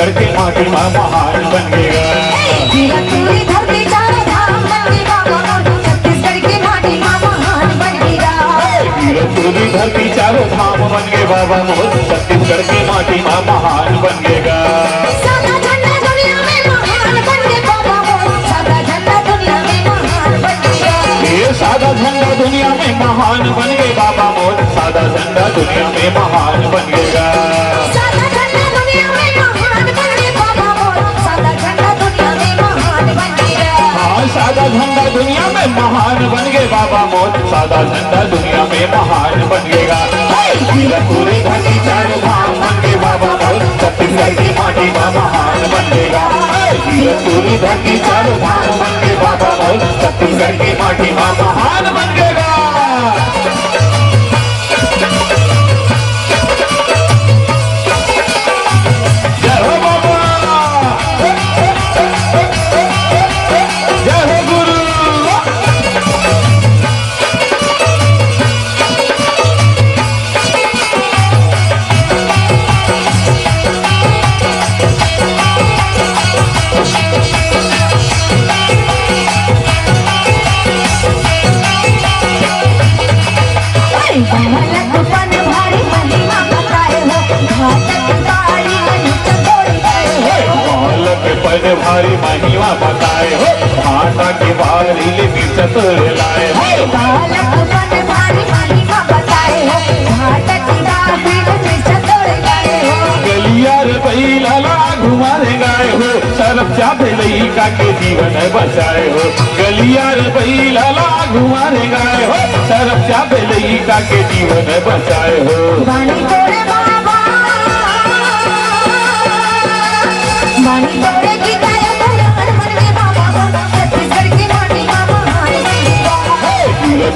छत्तीसगढ़ के माटी में महान बन गएगा। पूरी धरती चारों धाम बन गएगा, छत्तीसगढ़ की माटी में महान बन गएगा। पूरी धरती चारों धाम बन गए बाबा मोर, छत्तीसगढ़ की माटी में महान बन गएगा। सादा झंडा दुनिया में महान बन गए बाबा मोर, सादा झंडा दुनिया में महान बन गया। ये सादा झंडा दुनिया में महान बन गए बाबा मोर, सादा झंडा दुनिया में महान बन गएगा। सादा झंडा दुनिया में महान बन गए बाबा मोर, सादा झंडा दुनिया में महान बन गया। हाँ सादा झंडा दुनिया में महान बन गए बाबा मोर, सादा झंडा दुनिया में महान बन गएगा। पूरी धरती चारों धाम बन गए बाबा मोर, छत्तीसगढ़ की माटी में महान बन गएगा। पूरी धरती चारों धाम बन गए बाबा मोर, छत्तीसगढ़ की माटी में महान बन गएगा। जय हो बाबा, जय हो गुरु। बालक बन भारी महिमा बताए हो, घातक गाड़ी नीचे दौड़ गए हो। बालक पद भारी महिमा बताए हो, भाटा की बारी ले मिर्च लाए हो। बालक बन भारी महिमा बताए हो, घातक गाड़ी नीचे दौड़ गए हो। गलिया रे बैला ला घुमारे गाए हो, सरफ चापे लइका के जीवन बचाए हो। गलिया रे बैला ला घुमारे गाए हो, सरफ चापे लइका के जीवन बचाए हो। बानी तोड़े बाबा, बानी तोड़े की गाय बन गए बाबा, छत्तीसगढ़ की माटी में महान बन गया।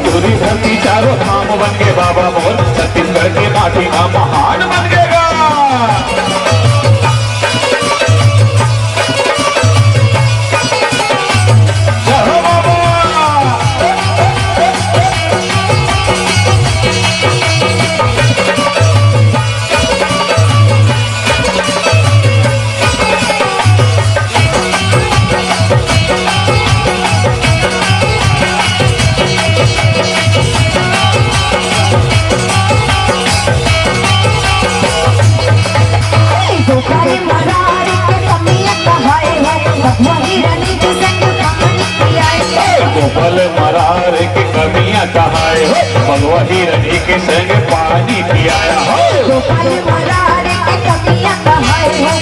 पूरी धरती चारों धाम बन गए बाबा मोर, छत्तीसगढ़ की माटी में महान बन गएगा। जय हो बाबा। गोपाल मरार के कमियां कहाए हो, वही रनी के संग कहानी कियाए हो। गोपाल मरार के कमियां कहाए हो, भगवही रनी के संग पानी पियाया हो। गोपाल मरार के कमियां कहाए हो,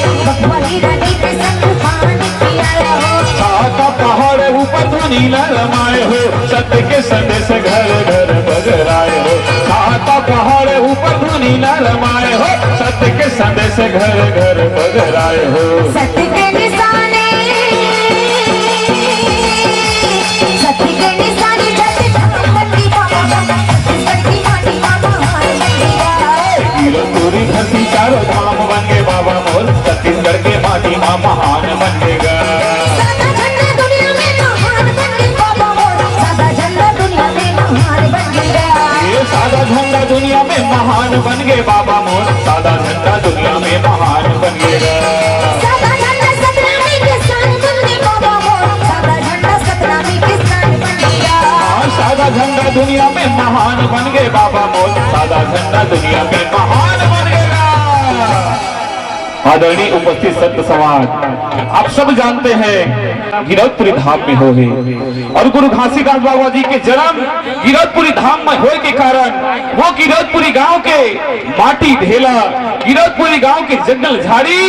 वही रनी के संग कहानी कियाए हो। साता पहाड़ ऊपर धुनी रमाए हो, सत्य के संदेश घर घर बगराए हो। साता पहाड़ ऊपर धुनी रमाए हो, सत्य के संदेश घर घर बगराए हो। सत्य के निशाने, सत्य के निशाने जैसे धरती बाबा, छत्तीसगढ़ की माटी में महान बन गया। पूरी धरती चारों धाम बन गए बाबा मोर, छत्तीसगढ़ के माटी में महान बन गएगा। सादा झंडा दुनिया में महान बन गए बाबा मोर, सादा झंडा दुनिया में महान बन गया। ये सादा झंडा दुनिया में महान बन गए बाबा मोर, सादा झंडा दुनिया में महान बन गएगा। सादा झंडा सतनामी के स्थान बन गए बाबा मोर, सादा झंडा सतनामी के स्थान बन गया। हाँ सादा झंडा दुनिया में महान बन गए बाबा मोर, सादा झंडा दुनिया में महान बन गएगा। आदरणीय उपस्थित संत समाज, आप सब जानते हैं गिरौदपुरी धाम में हो है और गुरु घासीदास बाबा जी के जन्म गिरौदपुरी धाम में होने के कारण वो गिरौदपुरी गांव के माटी ढेला, गिरौदपुरी गांव के जंगल झाड़ी,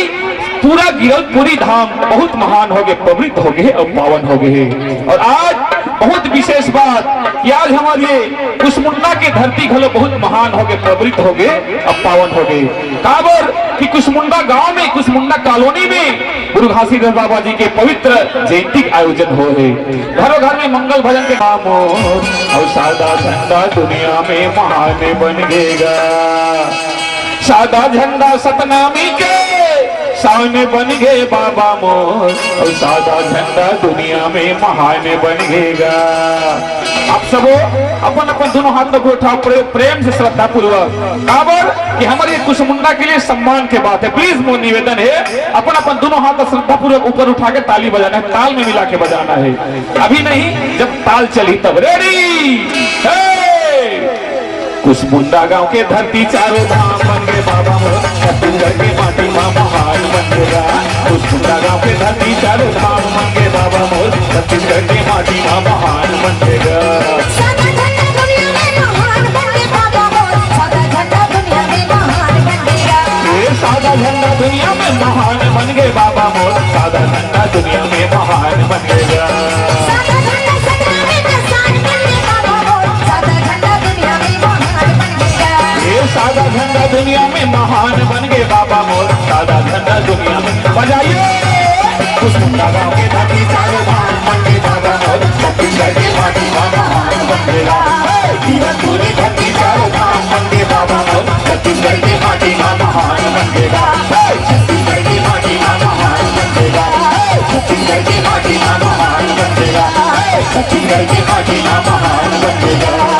पूरा गिरौदपुरी धाम बहुत महान हो गए, पवित्र हो गए और पावन हो गए। और आज बहुत विशेष बात कि आज हमारे कुसमुंडा के धरती घलो बहुत महान हो गए, पवित्र हो गए और पावन हो गए। काबर कि कुसमुंडा गांव में, कुसमुंडा कॉलोनी में गुरु घासीदास बाबा जी के पवित्र जयंती आयोजन हो है। घरों घर में मंगल भजन के काम हो और सादा झंडा दुनिया में महान बन गएगा। सादा झंडा सतनामी के सामने बन गए बाबा मोर और सादा झंडा दुनिया में महान बन गएगा। आप सब अपन अपन दोनों हाथों को उठाओ प्रेम से श्रद्धा पूर्वक। काबर कि हमारे कुशमुंडा के लिए सम्मान के बात है। प्लीज मोर निवेदन है अपन अपन दोनों हाथ श्रद्धा पूर्वक ऊपर उठा के ताली बजाना है, ताल में मिला के बजाना है। अभी नहीं, जब ताल चली तब। रेडी। कुशमुंडा गांव के धरती चारों धाम बन गए बाबा मोर, छत्तीसगढ़ के माटी मां महान बन गया। कुशमुंडा गांव के धरती चारों धाम बन गए बाबा मोर, छत्तीसगढ़ के माटी मां महान बन गया। सादा झंडा दुनिया में महान बन गए बाबा मोर, सादा झंडा दुनिया में महान बन गया। ये सादा झंडा दुनिया में महान बन गए बाबा मोर, सादा झंडा दुनिया में महान बन गया। सादा झंडा संग्राम में निशान बन गए बाबा मोर, सादा झंडा दुनिया में महान बन गया। ये सादा झंडा दुनिया में महान बन गए बाबा मोर, सादा झंडा दुनिया में। बजाइए। कुशमुंडा गांव के धरती चारों धाम बन गए बाबा मोर, छत्तीसगढ़ के माटी मां महान बन गया। कीरतपुर की धरती चारों धाम बन गए बाबा मोर, छत्तीसगढ़ के माटी मां महान बन गया। छत्तीसगढ़ की माटी मां महान बन गया। छत्तीसगढ़ की माटी मां महान बन गया। छत्तीसगढ़ की माटी मां महान बन गया।